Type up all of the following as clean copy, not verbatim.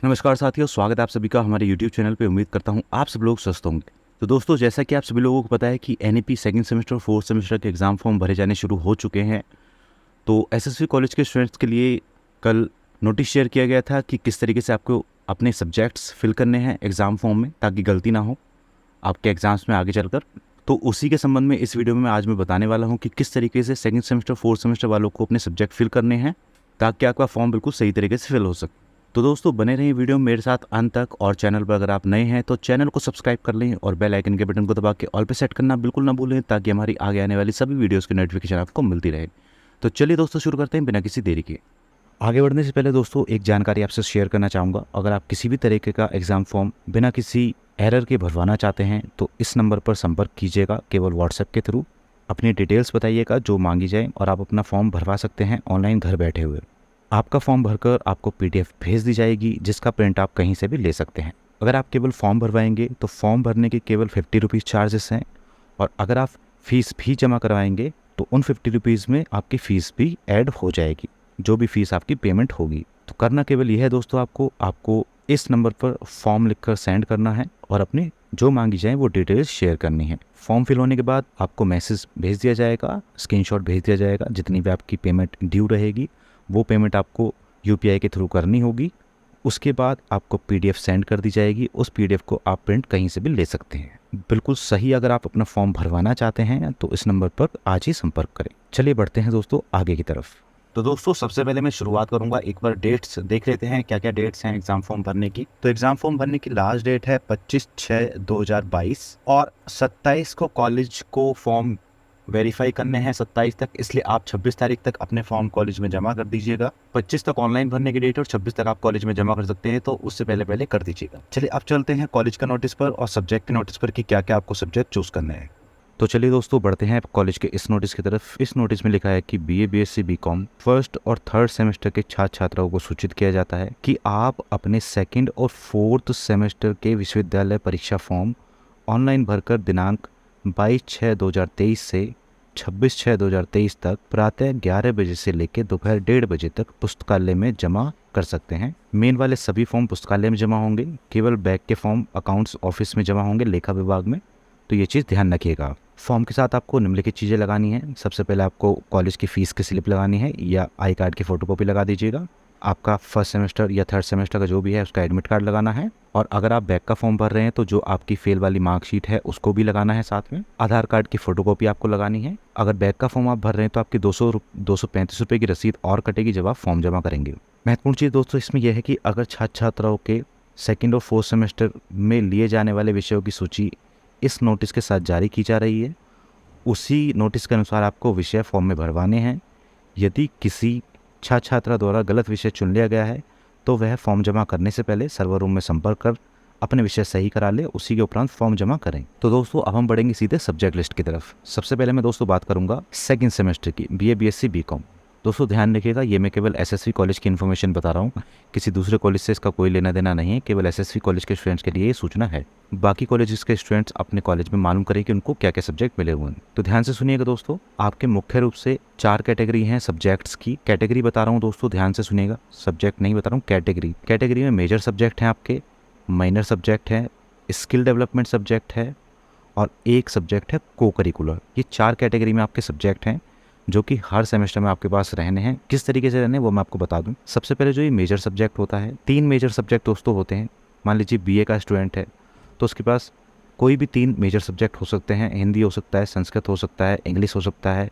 नमस्कार साथियों, स्वागत है आप सभी का हमारे YouTube चैनल पे। उम्मीद करता हूँ आप सब लोग स्वस्थ होंगे। तो दोस्तों, जैसा कि आप सभी लोगों को पता है कि एनईपी सेकंड सेमेस्टर और फोर्थ सेमेस्टर के एग्ज़ाम फॉर्म भरे जाने शुरू हो चुके हैं। तो एसएसवी कॉलेज के स्टूडेंट्स के लिए कल नोटिस शेयर किया गया था कि किस तरीके से आपको अपने सब्जेक्ट्स फिल करने हैं एग्ज़ाम फॉर्म में, ताकि गलती ना हो आपके एग्ज़ाम्स में आगे चलकर। तो उसी के संबंध में इस वीडियो में आज मैं बताने वाला हूँ कि किस तरीके से सेकंड सेमेस्टर फोर्थ सेमेस्टर वालों को अपने सब्जेक्ट फिल करने हैं, ताकि आपका फॉर्म बिल्कुल सही तरीके से फिल हो सके। तो दोस्तों, बने रहिए वीडियो में मेरे साथ अंत तक, और चैनल पर अगर आप नए हैं तो चैनल को सब्सक्राइब कर लें और बेल आइकन के बटन को दबा के ऑल पे सेट करना बिल्कुल ना भूलें, ताकि हमारी आगे आने वाली सभी वीडियोस की नोटिफिकेशन आपको मिलती रहे। तो चलिए दोस्तों, शुरू करते हैं बिना किसी देरी के। आगे बढ़ने से पहले दोस्तों, एक जानकारी आपसे शेयर करना चाहूँगा। अगर आप किसी भी तरीके का एग्ज़ाम फॉर्म बिना किसी एरर के भरवाना चाहते हैं तो इस नंबर पर संपर्क कीजिएगा, केवल व्हाट्सएप के थ्रू। अपनी डिटेल्स बताइएगा जो मांगी जाए, और आप अपना फॉर्म भरवा सकते हैं ऑनलाइन घर बैठे हुए। आपका फॉर्म भरकर आपको पीडीएफ भेज दी जाएगी, जिसका प्रिंट आप कहीं से भी ले सकते हैं। अगर आप केवल फॉर्म भरवाएंगे तो फॉर्म भरने के केवल 50 रुपीज़ चार्जेस हैं, और अगर आप फीस भी जमा करवाएंगे तो उन 50 रुपीज़ में आपकी फ़ीस भी ऐड हो जाएगी, जो भी फीस आपकी पेमेंट होगी। तो करना केवल यह है दोस्तों, आपको इस नंबर पर फॉर्म लिखकर सेंड करना है और अपनी जो मांगी जाए वो डिटेल्स शेयर करनी है। फॉर्म फिल होने के बाद आपको मैसेज भेज दिया जाएगा, स्क्रीनशॉट भेज दिया जाएगा। जितनी भी आपकी पेमेंट ड्यू रहेगी वो पेमेंट आपको यूपीआई के थ्रू करनी होगी। उसके बाद आपको पीडीएफ सेंड कर दी जाएगी। उस पीडीएफ को आप प्रिंट कहीं से भी ले सकते हैं। बिल्कुल सही। अगर आप अपना फॉर्म भरवाना चाहते हैं तो इस नंबर पर आज ही संपर्क करें। चलिए बढ़ते हैं दोस्तों आगे की तरफ। तो दोस्तों, सबसे पहले मैं शुरुआत करूंगा, एक बार डेट्स देख लेते हैं क्या क्या डेट्स हैं एग्जाम फॉर्म भरने की। तो एग्जाम फॉर्म भरने की लास्ट डेट है 25/6/2022, और 27 को कॉलेज को फॉर्म वेरीफाई करने हैं 27 तक, इसलिए आप 26 तारीख तक अपने फॉर्म कॉलेज में जमा कर दीजिएगा। 25 तक ऑनलाइन भरने की डेट और 26 तक आप कॉलेज में जमा कर सकते हैं, तो उससे पहले पहले कर दीजिएगा। चलिए अब चलते हैं कॉलेज का नोटिस पर और सब्जेक्ट के नोटिस पर कि क्या क्या आपको सब्जेक्ट चूज करने हैं। तो चलिए दोस्तों, बढ़ते हैं कॉलेज के इस नोटिस की तरफ। इस नोटिस में लिखा है कि बीए, बीएससी, बीकॉम फर्स्ट और थर्ड सेमेस्टर के छात्र छात्राओं को सूचित किया जाता है कि आप अपने सेकंड और फोर्थ सेमेस्टर के विश्वविद्यालय परीक्षा फॉर्म ऑनलाइन भरकर दिनांक 22/6/2023 से 26/6/2023 तक प्रातः 11 बजे से लेकर दोपहर 1:30 बजे तक पुस्तकालय में जमा कर सकते हैं। मेन वाले सभी फॉर्म पुस्तकालय में जमा होंगे, केवल बैक के फॉर्म अकाउंट्स ऑफिस में जमा होंगे, लेखा विभाग में। तो ये चीज़ ध्यान रखिएगा। फॉर्म के साथ आपको निम्नलिखित चीज़ें लगानी है। सबसे पहले आपको कॉलेज की फ़ीस की स्लिप लगानी है, या आई कार्ड की फ़ोटोकॉपी लगा दीजिएगा। आपका फर्स्ट सेमेस्टर या थर्ड सेमेस्टर का जो भी है उसका एडमिट कार्ड लगाना है, और अगर आप बैक का फॉर्म भर रहे हैं तो जो आपकी फेल वाली मार्कशीट है उसको भी लगाना है साथ में। आधार कार्ड की फ़ोटोकॉपी आपको लगानी है। अगर बैक का फॉर्म आप भर रहे हैं तो आपकी 235 रुपये की रसीद और कटेगी जब आप फॉर्म जमा करेंगे। महत्वपूर्ण चीज़ दोस्तों इसमें यह है कि अगर छात्र छात्राओं के सेकेंड और फोर्थ सेमेस्टर में लिए जाने वाले विषयों की सूची इस नोटिस के साथ जारी की जा रही है, उसी नोटिस के अनुसार आपको विषय फॉर्म में भरवाने हैं। यदि किसी छात्र छात्रा द्वारा गलत विषय चुन लिया गया है तो वह फॉर्म जमा करने से पहले सर्वर रूम में संपर्क कर अपने विषय सही करा ले, उसी के उपरांत फॉर्म जमा करें। तो दोस्तों, अब हम बढ़ेंगे सीधे सब्जेक्ट लिस्ट की तरफ। सबसे पहले मैं दोस्तों बात करूंगा सेकंड सेमेस्टर की, बीए, बीएससी, बीकॉम। दोस्तों ध्यान रखिएगा, ये मैं केवल एसएसवी कॉलेज की इन्फॉर्मेशन बता रहा हूँ, किसी दूसरे कॉलेज से इसका कोई लेना देना नहीं है। केवल एसएसवी कॉलेज के स्टूडेंट्स के लिए ये सूचना है। बाकी कॉलेजेस के स्टूडेंट्स अपने कॉलेज में मालूम करें कि उनको क्या क्या सब्जेक्ट मिले हुए हैं। तो ध्यान से सुनिएगा दोस्तों, आपके मुख्य रूप से 4 कैटेगरी हैं सब्जेक्ट्स की। कैटेगरी बता रहा हूँ दोस्तों, ध्यान से सुनिएगा, सब्जेक्ट नहीं बता रहा हूँ, कैटेगरी। कैटेगरी में मेजर सब्जेक्ट हैं आपके, माइनर सब्जेक्ट है, स्किल डेवलपमेंट सब्जेक्ट है, और एक सब्जेक्ट है को करिकुलर। ये 4 कैटेगरी में आपके सब्जेक्ट हैं जो कि हर सेमेस्टर में आपके पास रहने हैं। किस तरीके से रहने वो मैं आपको बता दूं। सबसे पहले जो ये मेजर सब्जेक्ट होता है, 3 मेजर सब्जेक्ट दोस्तों होते हैं। मान लीजिए बीए का स्टूडेंट है तो उसके पास कोई भी 3 मेजर सब्जेक्ट हो सकते हैं। हिंदी हो सकता है, संस्कृत हो सकता है, इंग्लिश हो सकता है,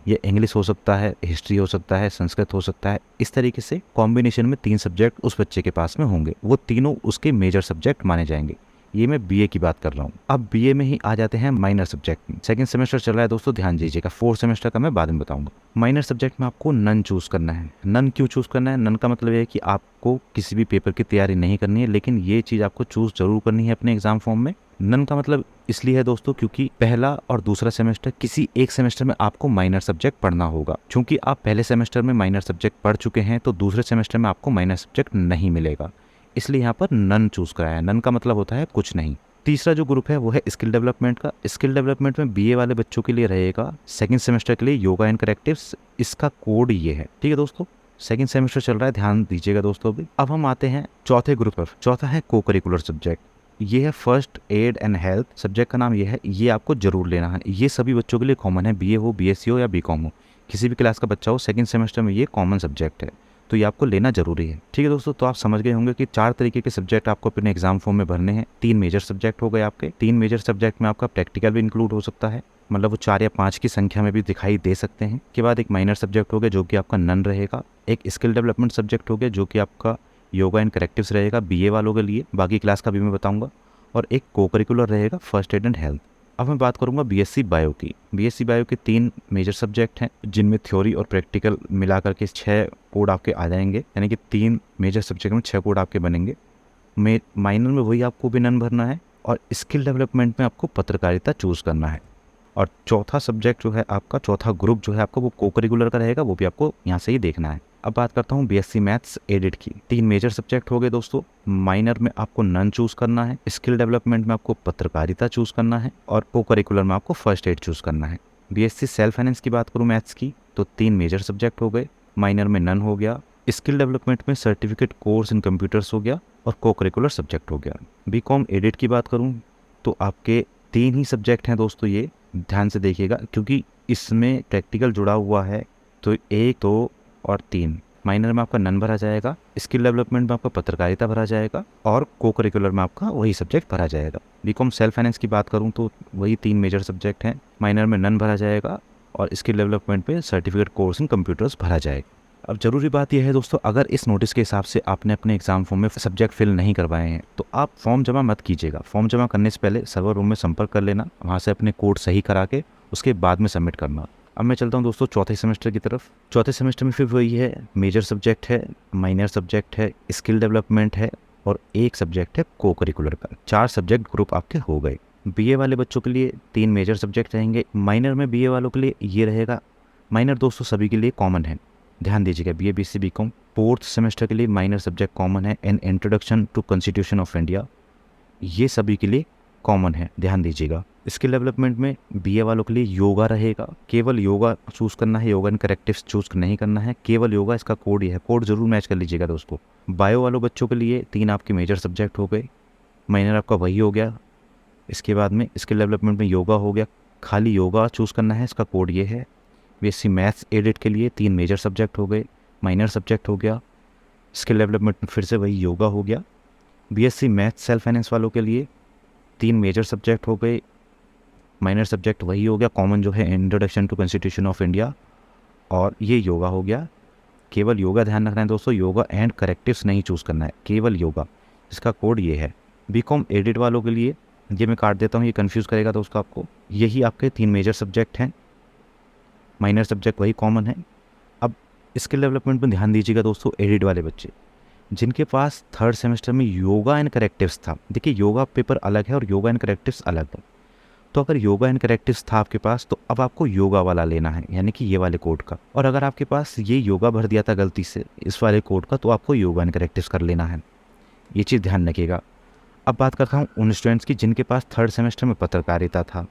या इंग्लिश हो सकता है, हिस्ट्री हो सकता है, संस्कृत हो सकता है। इस तरीके से कॉम्बिनेशन में 3 सब्जेक्ट उस बच्चे के पास में होंगे, वो तीनों उसके मेजर सब्जेक्ट माने जाएंगे। ये मैं बीए की बात कर रहा हूँ। अब बीए में ही आ जाते हैं माइनर सब्जेक्ट में। सेकंड सेमेस्टर चल रहा है दोस्तों, ध्यान दीजिएगा। फोर्थ सेमेस्टर का मैं बाद में बताऊंगा। माइनर सब्जेक्ट में आपको नन चूज करना है। नन क्यों चूज करना है? नन का मतलब ये है कि आपको किसी भी पेपर की तैयारी नहीं करनी है, लेकिन ये चीज़ आपको चूज जरूर करनी है अपने एग्जाम फॉर्म में। नन का मतलब इसलिए है दोस्तों क्योंकि पहला और दूसरा सेमेस्टर किसी एक सेमेस्टर में आपको माइनर सब्जेक्ट पढ़ना होगा। क्योंकि आप पहले सेमेस्टर में माइनर सब्जेक्ट पढ़ चुके हैं तो दूसरे सेमेस्टर में आपको माइनर सब्जेक्ट नहीं मिलेगा, इसलिए यहाँ पर नन चूज कराया है। नन का मतलब होता है कुछ नहीं। तीसरा जो ग्रुप है वो है स्किल डेवलपमेंट का। स्किल डेवलपमेंट में बीए वाले बच्चों के लिए रहेगा सेकंड सेमेस्टर के लिए योगा एंड करेक्टिव्स। इसका कोड ये है, ठीक है दोस्तों। सेकंड सेमेस्टर चल रहा है, ध्यान दीजिएगा दोस्तों अभी। अब हम आते हैं चौथे ग्रुप पर। चौथा है को करिकुलर सब्जेक्ट। ये है first aid and health. Subject का नाम ये है, ये आपको जरूर लेना है। ये सभी बच्चों के लिए कॉमन है, बीए हो, बीएससी हो या बीकॉम हो, किसी भी क्लास का बच्चा हो, सेकंड सेमेस्टर में ये कॉमन सब्जेक्ट है, तो ये आपको लेना जरूरी है। ठीक है दोस्तों, तो आप समझ गए होंगे कि 4 तरीके के सब्जेक्ट आपको अपने एग्जाम फॉर्म में भरने हैं। 3 मेजर सब्जेक्ट हो गए आपके। 3 मेजर सब्जेक्ट में आपका प्रैक्टिकल भी इंक्लूड हो सकता है, मतलब वो 4 या 5 की संख्या में भी दिखाई दे सकते हैं। के बाद एक माइनर सब्जेक्ट हो गया जो कि आपका नन रहेगा। एक स्किल डेवलपमेंट सब्जेक्ट हो गया जो कि आपका योगा एंड करेक्टिव्स रहेगा बीए वालों के लिए, बाकी क्लास का भी मैं बताऊंगा। और एक को करिकुलर रहेगा फर्स्ट एड एंड हेल्थ। अब मैं बात करूंगा बीएससी बायो की। बीएससी बायो के 3 मेजर सब्जेक्ट हैं जिनमें थ्योरी और प्रैक्टिकल मिला करके 6 कोड आपके आ जाएंगे, यानी कि 3 मेजर सब्जेक्ट में 6 कोड आपके बनेंगे। माइनर में वही आपको भी नन भरना है, और स्किल डेवलपमेंट में आपको पत्रकारिता चूज़ करना है। और चौथा सब्जेक्ट जो है आपका, चौथा ग्रुप जो है आपका, वो को करिकुलर का रहेगा, वो भी आपको यहाँ से ही देखना है। अब बात करता हूँ बीएससी मैथ्स एडिट की। 3 मेजर सब्जेक्ट हो गए दोस्तों। माइनर में आपको नन चूज करना है, स्किल डेवलपमेंट में आपको पत्रकारिता चूज करना है, और को करिकुलर में आपको फर्स्ट एड चूज करना है। बीएससी सेल्फ फाइनेंस की बात करूँ मैथ्स की, तो 3 मेजर सब्जेक्ट हो गए। माइनर में नन हो गया, स्किल डेवलपमेंट में सर्टिफिकेट कोर्स इन कंप्यूटर्स हो गया, और को करिकुलर सब्जेक्ट हो गया। बीकॉम एडिट की बात करूँ तो आपके 3 ही सब्जेक्ट हैं दोस्तों, ये ध्यान से देखिएगा क्योंकि इसमें प्रैक्टिकल जुड़ा हुआ है। तो 1, 2 और 3 माइनर में आपका नन भरा जाएगा, स्किल डेवलपमेंट में आपका पत्रकारिता भरा जाएगा, और को करिकुलर में आपका वही सब्जेक्ट भरा जाएगा। बीकॉम सेल्फ फाइनेंस की बात करूं तो वही 3 मेजर सब्जेक्ट हैं। माइनर में नन भरा जाएगा, और स्किल डेवलपमेंट में सर्टिफिकेट कोर्स इन कंप्यूटर्स भरा जाएगा। अब जरूरी बात यह है दोस्तों, अगर इस नोटिस के हिसाब से आपने अपने एग्जाम फॉर्म में सब्जेक्ट फिल नहीं करवाए हैं तो आप फॉर्म जमा मत कीजिएगा। फॉर्म जमा करने से पहले सर्वर रूम में संपर्क कर लेना, वहाँ से अपने कोड सही करा के उसके बाद में सबमिट करना। अब मैं चलता हूँ दोस्तों चौथे सेमेस्टर की तरफ। चौथे सेमेस्टर में फिर वही है, मेजर सब्जेक्ट है, माइनर सब्जेक्ट है, स्किल डेवलपमेंट है, और एक सब्जेक्ट है को करिकुलर का। 4 सब्जेक्ट ग्रुप आपके हो गए। बीए वाले बच्चों के लिए 3 मेजर सब्जेक्ट रहेंगे। माइनर में बीए वालों के लिए ये रहेगा, माइनर दोस्तों सभी के लिए कॉमन है, ध्यान दीजिएगा। BA BSc BCom 4th semester के लिए माइनर सब्जेक्ट कॉमन है, an introduction to constitution of India, ये सभी के लिए कॉमन है, ध्यान दीजिएगा। स्किल डेवलपमेंट में बीए वालों के लिए योगा रहेगा, केवल योगा चूज़ करना है, योगा एंड करेक्टिव्स चूज़ नहीं करना है, केवल योगा। इसका कोड ये है, कोड जरूर मैच कर लीजिएगा दोस्तों। बायो वालों बच्चों के लिए 3 आपके मेजर सब्जेक्ट हो गए। माइनर आपका वही हो गया। इसके बाद में स्किल डेवलपमेंट में योगा हो गया, खाली योगा चूज़ करना है, इसका कोड ये है। बीएससी मैथ्स एडिट के लिए 3 मेजर सब्जेक्ट हो गए, माइनर सब्जेक्ट हो गया, स्किल डेवलपमेंट में फिर से वही योगा हो गया। बीएससी मैथ्स सेल्फ फाइनेंस वालों के लिए 3 मेजर सब्जेक्ट हो गए, माइनर सब्जेक्ट वही हो गया, कॉमन जो है introduction to constitution of India, और ये योगा हो गया। केवल योगा ध्यान रखना है दोस्तों, योगा एंड करेक्टिव्स नहीं चूज़ करना है, केवल योगा। इसका कोड ये है। बीकॉम एडिट वालों के लिए ये मैं काट देता हूँ, ये कन्फ्यूज़ करेगा दोस्तों आपको। यही आपके 3 मेजर सब्जेक्ट हैं, माइनर सब्जेक्ट वही कॉमन है। अब स्किल डेवलपमेंट में ध्यान दीजिएगा दोस्तों, एडिट वाले बच्चे जिनके पास 3rd सेमेस्टर में योगा एंड करेक्टिव्स था। देखिए योगा पेपर अलग है और योगा एंड करेक्टिव्स अलग है। तो अगर योगा एंड करेक्टिव्स था आपके पास तो अब आपको योगा वाला लेना है, यानी कि ये वाले कोड का। और अगर आपके पास ये योगा भर दिया था गलती से इस वाले कोड का, तो आपको योगा एंड करेक्टिव्स कर लेना है, ये चीज़ ध्यान रखिएगा। अब बात करता हूँ उन स्टूडेंट्स की जिनके पास 3rd सेमेस्टर में पत्रकारिता था,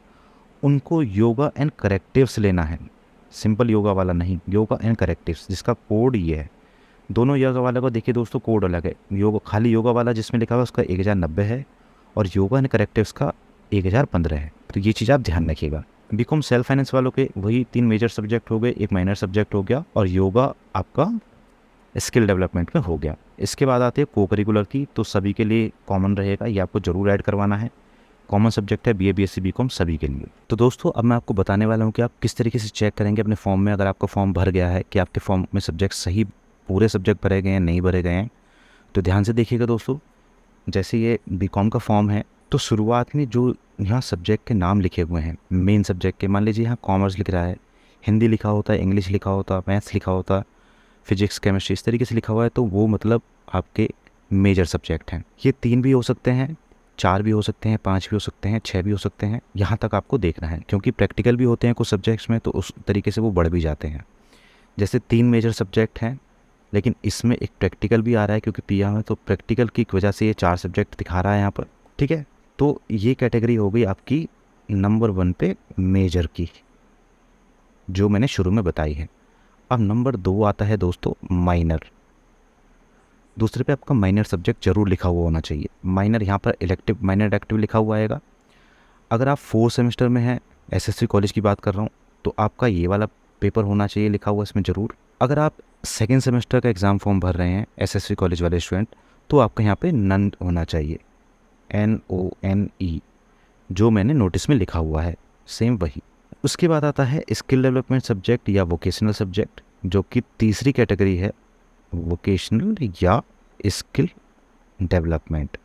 उनको योगा एंड करेक्टिव्स लेना है, सिंपल योगा वाला नहीं, योगा एंड करेक्टिव्स, जिसका कोड ये है। दोनों योगा वाले को देखिए दोस्तों, कोड अलग है। योगा खाली योगा वाला जिसमें लिखा हुआ उसका 1090 है, और योगा एंड करेक्टिव्स का 1015 है। तो ये चीज़ आप ध्यान रखिएगा। बीकॉम सेल्फ फाइनेंस वालों के वही 3 मेजर सब्जेक्ट हो गए, एक माइनर सब्जेक्ट हो गया, और योगा आपका स्किल डेवलपमेंट में हो गया। इसके बाद आते हैं को करिकुलर की, तो सभी के लिए कॉमन रहेगा, ये आपको जरूर ऐड करवाना है। कॉमन सब्जेक्ट है बीए बीएससी बीकॉम सभी के लिए। तो दोस्तों अब मैं आपको बताने वाला हूँ कि आप किस तरीके से चेक करेंगे अपने फॉर्म में, अगर आपका फॉर्म भर गया है, कि आपके फॉर्म में सब्जेक्ट सही पूरे सब्जेक्ट भरे गए हैं नहीं भरे गए हैं। तो ध्यान से देखिएगा दोस्तों, जैसे ये बीकॉम का फॉर्म है, तो शुरुआत में जो यहाँ सब्जेक्ट के नाम लिखे हुए हैं मेन सब्जेक्ट के, मान लीजिए यहाँ कॉमर्स लिख रहा है, हिंदी लिखा होता है, इंग्लिश लिखा होता है, मैथ्स लिखा होता है, फिजिक्स केमिस्ट्री, इस तरीके से लिखा हुआ है, तो वो मतलब आपके मेजर सब्जेक्ट हैं। ये 3 भी हो सकते हैं, 4 भी हो सकते हैं, 5 भी हो सकते हैं, 6 भी हो सकते हैं, यहाँ तक आपको देखना है, क्योंकि प्रैक्टिकल भी होते हैं कुछ सब्जेक्ट्स में, तो उस तरीके से वो बढ़ भी जाते हैं। जैसे 3 मेजर सब्जेक्ट हैं, लेकिन इसमें एक प्रैक्टिकल भी आ रहा है, क्योंकि पीआर में, तो प्रैक्टिकल की वजह से ये 4 सब्जेक्ट दिखा रहा है यहाँ पर, ठीक है। तो ये कैटेगरी हो गई आपकी नंबर 1 पे मेजर की, जो मैंने शुरू में बताई है। अब नंबर 2 आता है दोस्तों माइनर। दूसरे पे आपका माइनर सब्जेक्ट जरूर लिखा हुआ होना चाहिए। माइनर यहाँ पर इलेक्टिव, माइनर इलेक्टिव लिखा हुआ आएगा। अगर आप 4 सेमेस्टर में हैं, एसएससी कॉलेज की बात कर रहा हूँ, तो आपका ये वाला पेपर होना चाहिए लिखा हुआ इसमें ज़रूर। अगर आप सेकेंड सेमेस्टर का एग्ज़ाम फॉर्म भर रहे हैं एसएससी कॉलेज वाले स्टूडेंट, तो आपका यहाँ पे नन होना चाहिए, NONE, जो मैंने नोटिस में लिखा हुआ है, सेम वही। उसके बाद आता है स्किल डेवलपमेंट सब्जेक्ट या वोकेशनल सब्जेक्ट, जो कि तीसरी कैटेगरी है, वोकेशनल या स्किल डेवलपमेंट।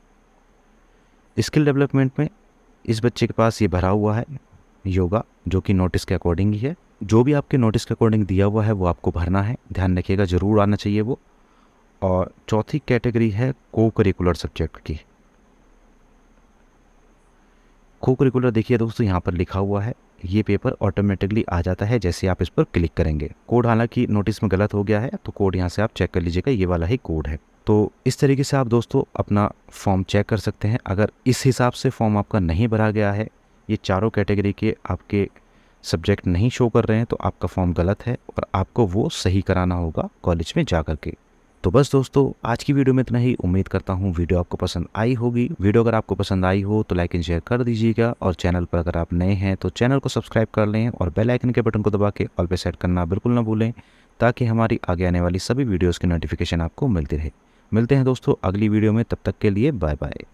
स्किल डेवलपमेंट में इस बच्चे के पास ये भरा हुआ है योगा, जो कि नोटिस के अकॉर्डिंग ही है। जो भी आपके नोटिस के अकॉर्डिंग दिया हुआ है वो आपको भरना है, ध्यान रखिएगा, ज़रूर आना चाहिए वो। और चौथी कैटेगरी है को करिकुलर सब्जेक्ट की। को करिकुलर देखिए दोस्तों, यहाँ पर लिखा हुआ है, ये पेपर ऑटोमेटिकली आ जाता है जैसे आप इस पर क्लिक करेंगे। कोड हालांकि नोटिस में गलत हो गया है, तो कोड यहाँ से आप चेक कर लीजिएगा, ये वाला ही कोड है। तो इस तरीके से आप दोस्तों अपना फॉर्म चेक कर सकते हैं। अगर इस हिसाब से फॉर्म आपका नहीं भरा गया है, ये चारों कैटेगरी के आपके सब्जेक्ट नहीं शो कर रहे हैं, तो आपका फॉर्म गलत है और आपको वो सही कराना होगा कॉलेज में जा कर के। तो बस दोस्तों, आज की वीडियो में इतना ही। उम्मीद करता हूँ वीडियो आपको पसंद आई होगी। वीडियो अगर आपको पसंद आई हो तो लाइक एंड शेयर कर दीजिएगा, और चैनल पर अगर आप नए हैं तो चैनल को सब्सक्राइब कर लें और बेल आइकन के बटन को दबा के ऑल पे सेट करना बिल्कुल ना भूलें, ताकि हमारी आगे आने वाली सभी वीडियोज़ की नोटिफिकेशन आपको मिलती रहे। मिलते हैं दोस्तों अगली वीडियो में, तब तक के लिए बाय बाय।